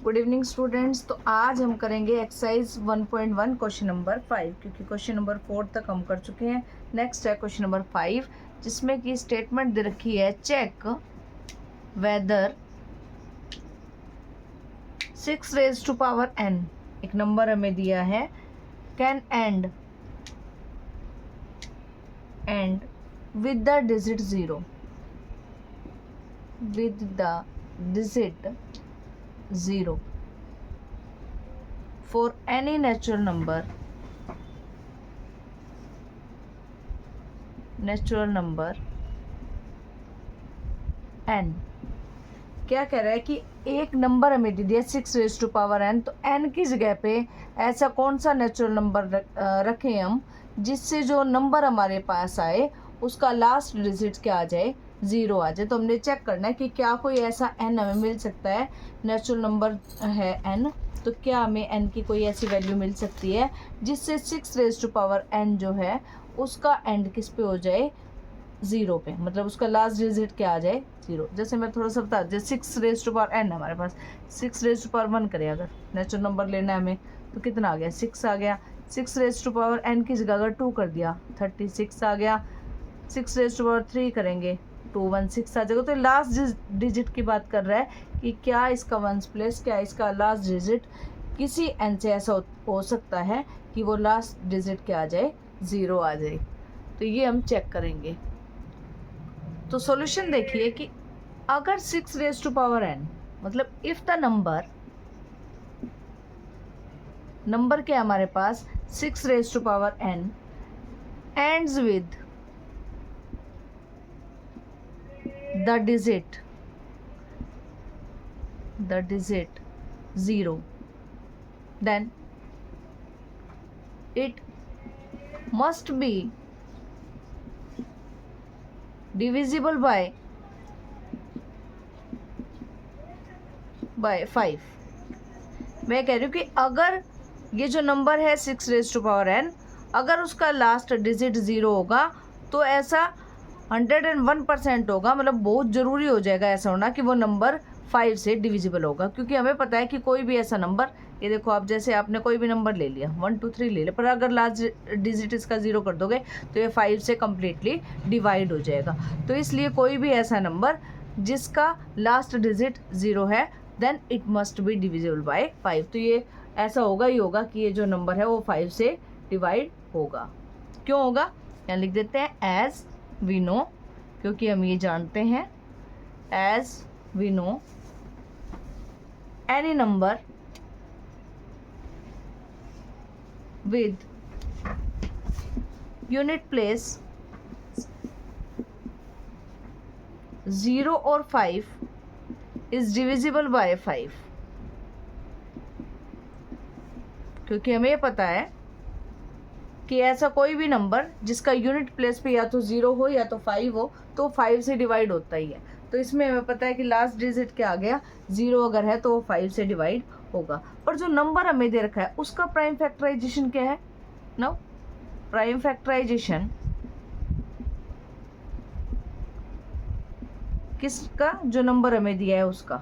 Good evening students. तो आज हम करेंगे एक्सरसाइज 1.1 क्वेश्चन नंबर 5, क्योंकि क्वेश्चन नंबर 4 तक हम कर चुके हैं। नेक्स्ट है क्वेश्चन नंबर 5, जिसमें कि स्टेटमेंट दे रखी है check whether 6 raise to power n, एक नंबर हमें दिया है, can end with the digit 0, with the digit 0 for any natural number n। क्या कह रहा है कि एक नंबर हमें दे दिया 6 रेज टू पावर n, तो n की जगह पे ऐसा कौन सा नेचुरल नंबर रखें हम जिससे जो नंबर हमारे पास आए उसका लास्ट डिजिट क्या आ जाए, 0 आ जाए। तो हमने चेक करना है कि क्या कोई ऐसा n हमें मिल सकता है, नेचुरल नंबर है n, तो क्या हमें n की कोई ऐसी वैल्यू मिल सकती है जिससे 6 रेज टू पावर n जो है उसका एंड किस पे हो जाए, 0 पे, मतलब उसका लास्ट डिजिट क्या आ जाए, 0। जैसे मैं थोड़ा सा बता, जैसे 6 रेज टू पावर n हमारे पास, 6 रेज टू पावर 1 करें अगर नेचुरल नंबर लेना है हमें, तो कितना आ गया, 6 आ गया। 6 रेज टू पावर n की जगह अगर 2 कर दिया, 36 आ गया। 6 रेज टू पावर 3 करेंगे, 216 आ जाएगा। तो लास्ट डिजिट की बात कर रहा है कि क्या इसका वंस प्लेस, क्या इसका लास्ट डिजिट किसी n से ऐसा हो सकता है कि वो लास्ट डिजिट क्या आ जाए, 0 आ जाए। तो ये हम चेक करेंगे। तो सॉल्यूशन देखिए कि अगर 6 रेज टू पावर n, मतलब इफ द नंबर क्या हमारे पास 6 raise to power n ends with the digit 0, then it must be divisible by 5। मैं कह रही हूँ कि अगर ये जो नंबर है 6 रेज टू पावर n, अगर उसका लास्ट डिजिट 0 होगा तो ऐसा 101% होगा, मतलब बहुत ज़रूरी हो जाएगा ऐसा होना कि वो नंबर 5 से डिविजिबल होगा। क्योंकि हमें पता है कि कोई भी ऐसा नंबर, ये देखो आप, जैसे आपने कोई भी नंबर ले लिया 1 2 3 ले लिया, पर अगर लास्ट डिजिट इसका 0 कर दोगे तो ये 5 से कम्प्लीटली डिवाइड हो जाएगा। तो इसलिए कोई भी ऐसा नंबर जिसका लास्ट डिजिट 0 है, then it must be divisible by 5। तो ये ऐसा होगा ही होगा कि ये जो नंबर है वो 5 से डिवाइड होगा। क्यों होगा, यहाँ लिख देते हैं एज वी नो, क्योंकि हम ये जानते हैं, as we know any number with unit place 0 और 5 इज डिविजिबल बाय 5। क्योंकि हमें ये पता है कि ऐसा कोई भी नंबर जिसका यूनिट प्लेस पे या तो 0 हो या तो 5 हो, तो 5 से डिवाइड होता ही है। तो इसमें हमें पता है कि लास्ट डिजिट क्या आ गया, 0 अगर है तो वो 5 से डिवाइड होगा। पर जो नंबर हमें दे रखा है उसका प्राइम फैक्टराइजेशन क्या है, नो प्राइम फैक्टराइजेशन किसका, जो नंबर हमें दिया है उसका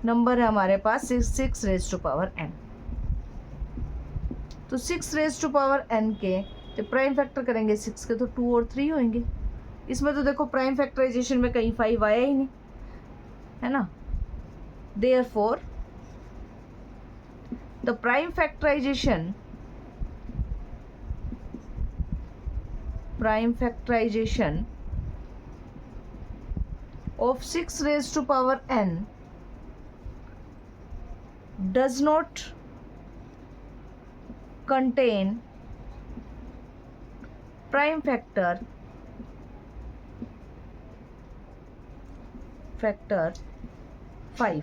नंबर है हमारे पास 6 रेज टू पावर n। तो 6 रेज टू पावर n के जब प्राइम फैक्टर करेंगे 6 के, तो 2 और 3 होंगे। इसमें तो देखो प्राइम फैक्टराइजेशन में कहीं 5 आया ही नहीं, है ना। Therefore the prime factorisation of 6 raised to power n does not contain prime factor 5,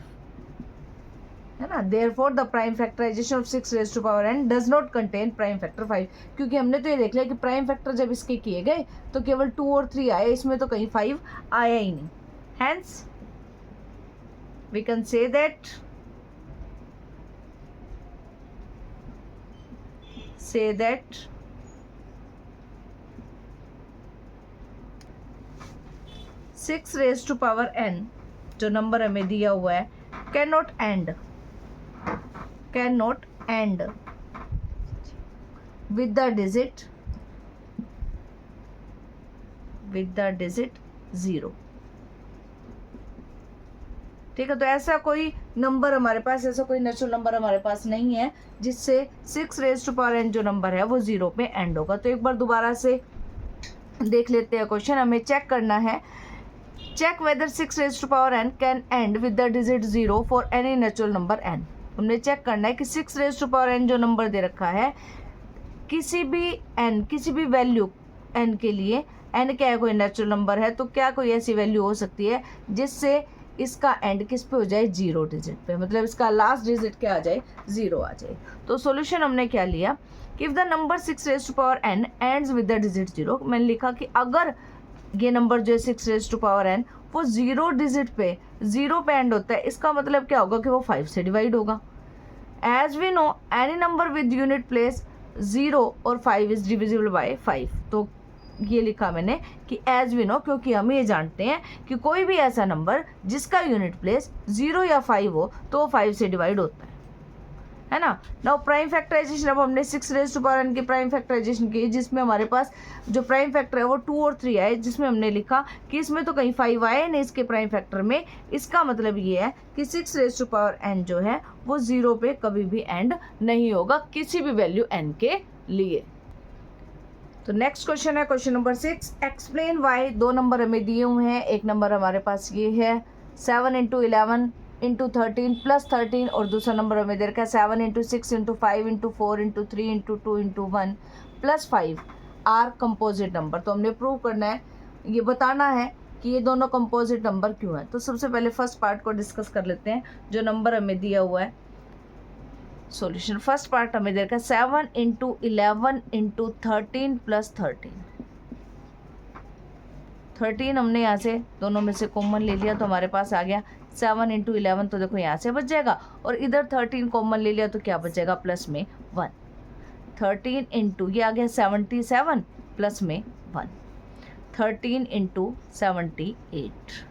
है ना। therefore the prime factorization of 6 raised to power n does not contain prime factor 5। क्योंकि हमने तो ये देख लिया कि प्राइम फैक्टर जब इसके किए गए तो केवल 2 और 3 आए, इसमें तो कहीं 5 आया ही नहीं। hence we can say that 6 raise to power n जो नंबर हमें दिया हुआ है cannot end with the digit 0। ठीक है, तो ऐसा कोई नंबर हमारे पास, ऐसा कोई नेचुरल नंबर हमारे पास नहीं है जिससे 6 रेज़ टू पावर n जो नंबर है वो 0 पे एंड होगा। तो एक बार दोबारा से देख लेते हैं क्वेश्चन। हमें चेक करना है, check whether 6 raise to power n can end with the digit 0 for any natural number n। हमने चेक करना है कि 6 रेज़ टू पावर n जो नंबर दे रखा है, किसी भी वैल्यू n के लिए, n क्या है, कोई नेचुरल नंबर है, तो क्या कोई ऐसी वैल्यू हो सकती है जिससे इसका एंड किस पे हो जाए, 0 डिजिट पे, मतलब इसका लास्ट डिजिट क्या आ जाए, 0 आ जाए। तो सॉल्यूशन हमने क्या लिया कि if the number 6 raise to power n ends with the digit 0, मैंने लिखा कि अगर ये नंबर जो है 6 रेज़ टू पावर n वो 0 डिजिट पे 0 पे एंड होता है, इसका मतलब क्या होगा कि वो 5 से डिवाइड होगा। As we know any number with unit place 0 और 5 इज डिविजिबल बाय 5। तो ये लिखा मैंने कि एज वी नो, क्योंकि हम ये जानते हैं कि कोई भी ऐसा नंबर जिसका यूनिट प्लेस 0 या 5 हो तो वो 5 से डिवाइड होता है ना। नाउ प्राइम फैक्टराइजेशन, अब हमने 6 रेज़ टू पावर n की प्राइम फैक्टराइजेशन की, जिसमें हमारे पास जो प्राइम फैक्टर है वो 2 और 3 आए, जिसमें हमने लिखा कि इसमें तो कहीं 5 आए नहीं इसके प्राइम फैक्टर में। इसका मतलब ये है कि 6 रेज़ टू पावर n जो है वो 0 पे कभी भी एंड नहीं होगा किसी भी वैल्यू n के लिए। तो नेक्स्ट क्वेश्चन है क्वेश्चन नंबर 6, एक्सप्लेन वाई। दो नंबर हमें दिए हुए हैं, एक नंबर हमारे पास ये है 7 × 11 × 13 + 13, और दूसरा नंबर हमें दे रखा है 7 × 6 × 5 × 4 × 3 × 2 × 1 + 5 आर कंपोजिट नंबर। तो हमने प्रूव करना है, ये बताना है कि ये दोनों कंपोजिट नंबर क्यों है। तो सबसे पहले फर्स्ट पार्ट को डिस्कस कर लेते हैं, जो नंबर हमें दिया हुआ है। सॉल्यूशन, फर्स्ट पार्ट हमें देखा 7 × 11 × 13 + 13 हमने यहाँ से दोनों में से कॉमन ले लिया तो हमारे पास आ गया 7 × 11, तो देखो यहाँ से बच जाएगा, और इधर 13 कॉमन ले लिया तो क्या बचेगा, प्लस में 1। 13 × ये आ गया 77 प्लस में 1, 13 × 78।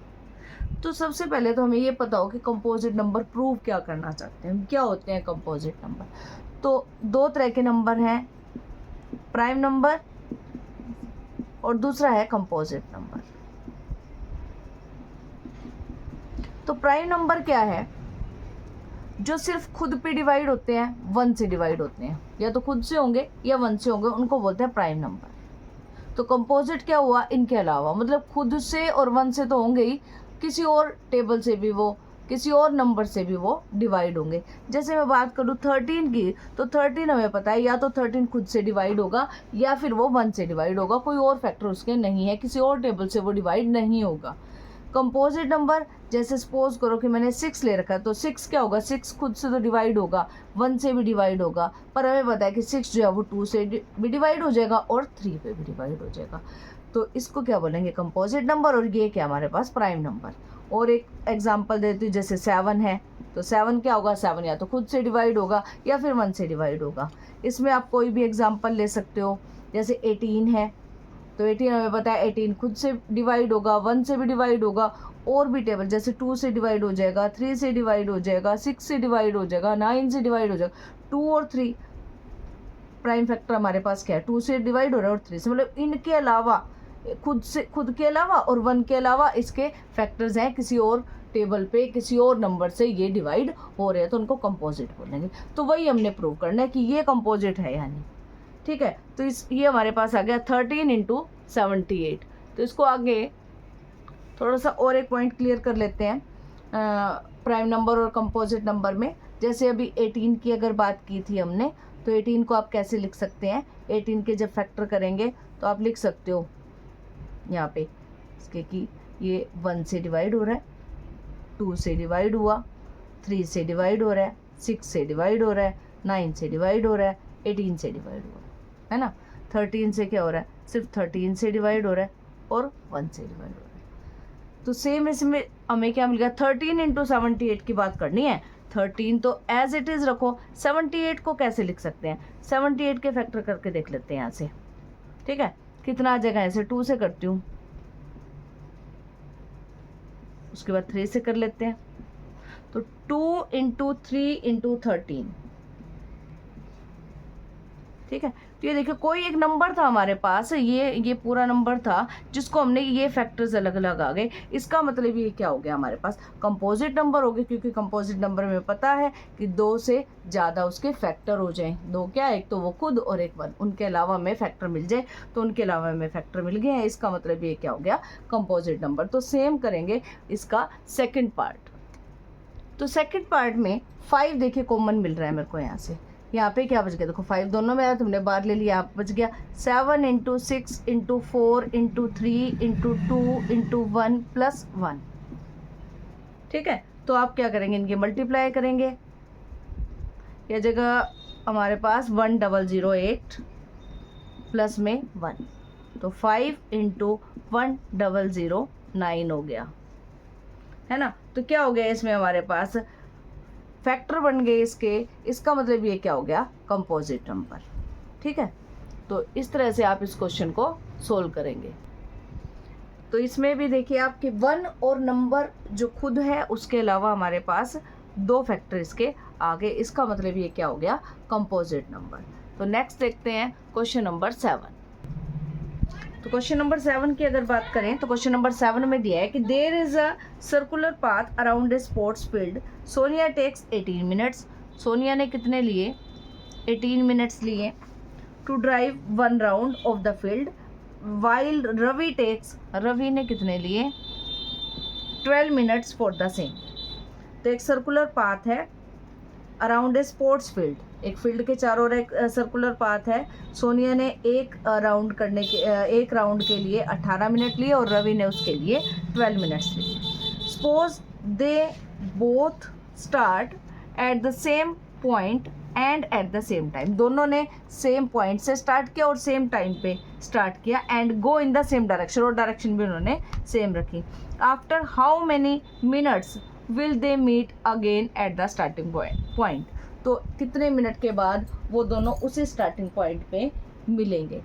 तो सबसे पहले तो हमें ये पता हो कि कंपोजिट नंबर प्रूव क्या करना चाहते हैं, क्या होते हैं कंपोजिट नंबर। तो दो तरह के नंबर हैं, प्राइम नंबर और दूसरा है कंपोजिट नंबर। तो प्राइम नंबर क्या है, जो सिर्फ खुद पे डिवाइड होते हैं, 1 से डिवाइड होते हैं, या तो खुद से होंगे या 1 से होंगे, उनको बोलते हैं प्राइम नंबर। तो कंपोजिट क्या हुआ, इनके अलावा, मतलब खुद से और 1 से तो होंगे ही, किसी और टेबल से भी वो, किसी और नंबर से भी वो डिवाइड होंगे। जैसे मैं बात करूँ 13 की, तो 13 हमें पता है या तो 13 खुद से डिवाइड होगा या फिर वो 1 से डिवाइड होगा, कोई और फैक्टर उसके नहीं है, किसी और टेबल से वो डिवाइड नहीं होगा। कंपोजिट नंबर, जैसे सपोज करो कि मैंने 6 ले रखा है, तो 6 क्या होगा, 6 खुद से तो डिवाइड होगा, 1 से भी डिवाइड होगा, पर हमें पता है कि 6 जो है वो 2 से भी डिवाइड हो जाएगा और 3 पे भी डिवाइड हो जाएगा। तो इसको क्या बोलेंगे, कंपोजिट नंबर, और ये क्या हमारे पास प्राइम नंबर। और एक एग्जांपल देती हूँ, जैसे 7 है, तो 7 क्या होगा, 7 या तो खुद से डिवाइड होगा या फिर 1 से डिवाइड होगा। इसमें आप कोई भी एग्जांपल ले सकते हो, जैसे 18 है, तो 18 हमें पता है 18 खुद से डिवाइड होगा, 1 से भी डिवाइड होगा, और भी टेबल जैसे 2 से डिवाइड हो जाएगा, 3 से डिवाइड हो जाएगा, 6 से डिवाइड हो जाएगा, 9 से डिवाइड हो जाएगा। 2 और 3 प्राइम फैक्टर हमारे पास क्या है, 2 से डिवाइड हो रहा है और 3 से, मतलब इनके अलावा, खुद के अलावा और 1 के अलावा इसके फैक्टर्स हैं, किसी और टेबल पे किसी और नंबर से ये डिवाइड हो रहे हैं, तो उनको कंपोजिट बोलेंगे। तो वही हमने प्रूव करना है कि ये कंपोजिट है यानी, ठीक है। तो ये हमारे पास आ गया 13 × 78। तो इसको आगे थोड़ा सा और एक पॉइंट क्लियर कर लेते हैं प्राइम नंबर और कंपोजिट नंबर में। जैसे अभी 18 की अगर बात की थी हमने, तो 18 को आप कैसे लिख सकते हैं, 18 के जब फैक्टर करेंगे तो आप लिख सकते हो यहाँ पे इसके कि ये 1 से डिवाइड हो रहा है, 2 से डिवाइड हुआ, 3 से डिवाइड हो रहा है, 6 से डिवाइड हो रहा है, 9 से डिवाइड हो रहा है, 18 से डिवाइड हो रहा है ना। 13 से क्या हो रहा है, सिर्फ 13 से डिवाइड हो रहा है और 1 से डिवाइड हो रहा है। तो सेम इसमें हमें क्या मिल गया, 13 × 78 की बात करनी है। 13 तो एज इट इज़ रखो, 78 को कैसे लिख सकते हैं, 78 के फैक्टर करके देख लेते हैं यहाँ से, ठीक है। कितना आ जाएगा, ऐसे 2 से करती हूँ, उसके बाद 3 से कर लेते हैं, तो 2 इंटू 3 इंटू 13, ठीक है। तो ये देखिए कोई एक नंबर था हमारे पास, ये पूरा नंबर था जिसको हमने ये फैक्टर्स अलग अलग आ गए। इसका मतलब ये क्या हो गया हमारे पास, कंपोजिट नंबर हो गए, क्योंकि कंपोजिट नंबर में पता है कि 2 से ज़्यादा उसके फैक्टर हो जाएं। 2 क्या, एक तो वो खुद और एक 1, उनके अलावा हमें फैक्टर मिल जाए, तो उनके अलावा हमें फैक्टर मिल गए हैं। इसका मतलब ये क्या हो गया, कंपोजिट नंबर। तो सेम करेंगे इसका सेकेंड पार्ट। तो सेकेंड पार्ट में 5 देखिए कॉमन मिल रहा है मेरे को यहाँ से। यहाँ पे क्या बच गया, देखो 5 दोनों में आया, तुमने बाहर ले लिया, आप बच गया 7 into 6 into 4 into 3 into 2 into 1 plus 1, ठीक है। तो आप क्या करेंगे, इनके मल्टीप्लाई करेंगे। यह जगह हमारे पास 1008 प्लस में 1, तो 5 इंटू 1009 हो गया, है ना। तो क्या हो गया इसमें हमारे पास फैक्टर बन गए इसके। इसका मतलब ये क्या हो गया, कंपोजिट नंबर, ठीक है। तो इस तरह से आप इस क्वेश्चन को सोल्व करेंगे। तो इसमें भी देखिए आपके 1 और नंबर जो खुद है उसके अलावा हमारे पास 2 फैक्टर इसके आगे, इसका मतलब ये क्या हो गया, कंपोजिट नंबर। तो नेक्स्ट देखते हैं क्वेश्चन नंबर 7। तो क्वेश्चन नंबर 7 की अगर बात करें तो क्वेश्चन नंबर 7 में दिया है कि there is a circular path around a sports field, Sonia takes 18 minutes. Sonia ने कितने लिए, 18 मिनट्स लिए to drive 1 round of the field, while Ravi takes, Ravi ने कितने लिए 12 मिनट्स फॉर द सेम। तो एक सर्कुलर पाथ है अराउंड ए स्पोर्ट्स फील्ड, एक फील्ड के चारों ओर एक सर्कुलर पाथ है। सोनिया ने एक राउंड के लिए 18 मिनट लिए और रवि ने उसके लिए 12 मिनट्स लिए। Suppose they both start at the same point and at the same time, दोनों ने सेम पॉइंट से स्टार्ट किया और सेम टाइम पे स्टार्ट किया, and go in the same direction, और डायरेक्शन भी उन्होंने सेम रखी। After how many minutes will they meet again at the starting point, तो कितने मिनट के बाद वो दोनों उसी स्टार्टिंग पॉइंट पे मिलेंगे।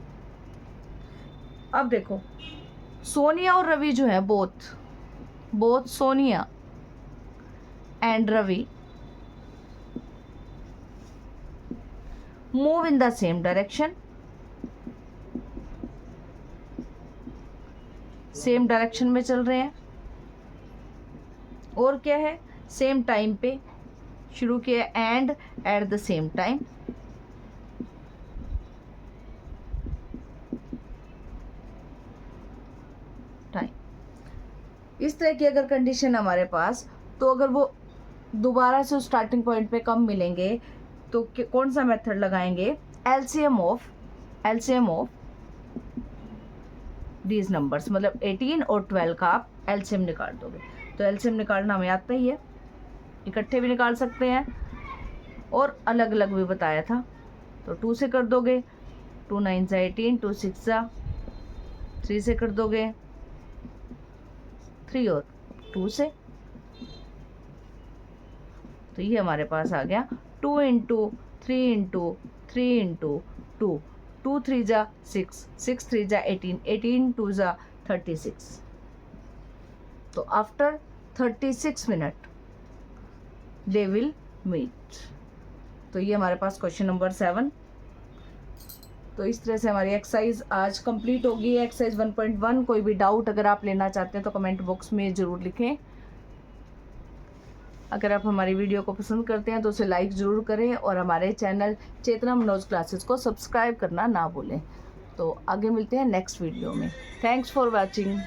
अब देखो सोनिया और रवि जो है, both Sonia and Ravi move in the same direction, same direction में चल रहे हैं, और क्या है, सेम टाइम पे शुरू किया, and at the same time. इस तरह की अगर कंडीशन हमारे पास, तो अगर वो दोबारा से स्टार्टिंग पॉइंट पे कम मिलेंगे तो कौन सा मेथड लगाएंगे, एलसीएम ऑफ दीज नंबर्स, मतलब 18 और 12 का आप एलसीएम निकाल दोगे। तो एलसीएम निकालना हमें आता ही है, इकट्ठे भी निकाल सकते हैं और अलग अलग भी बताया था। तो 2 से कर दोगे, 2 9 सा 18, 2 6 सा 3 से कर दोगे, 3 और 2 से, तो ये हमारे पास आ गया 2 इंटू 3 इंटू 3 इंटू 2, 2 3 जा 6, 6 3 जा 18, 18 2 जा 36। तो after 36 minute they will meet. तो ये हमारे पास क्वेश्चन नंबर 7। तो इस तरह से हमारी एक्सरसाइज आज कंप्लीट होगी, एक्सरसाइज 1.1। कोई भी डाउट अगर आप लेना चाहते हैं तो कमेंट बॉक्स में ज़रूर लिखें। अगर आप हमारी वीडियो को पसंद करते हैं तो उसे लाइक ज़रूर करें और हमारे चैनल चेतना मनोज क्लासेस को सब्सक्राइब करना ना भूलें। तो आगे मिलते हैं नेक्स्ट वीडियो में। Thanks for watching.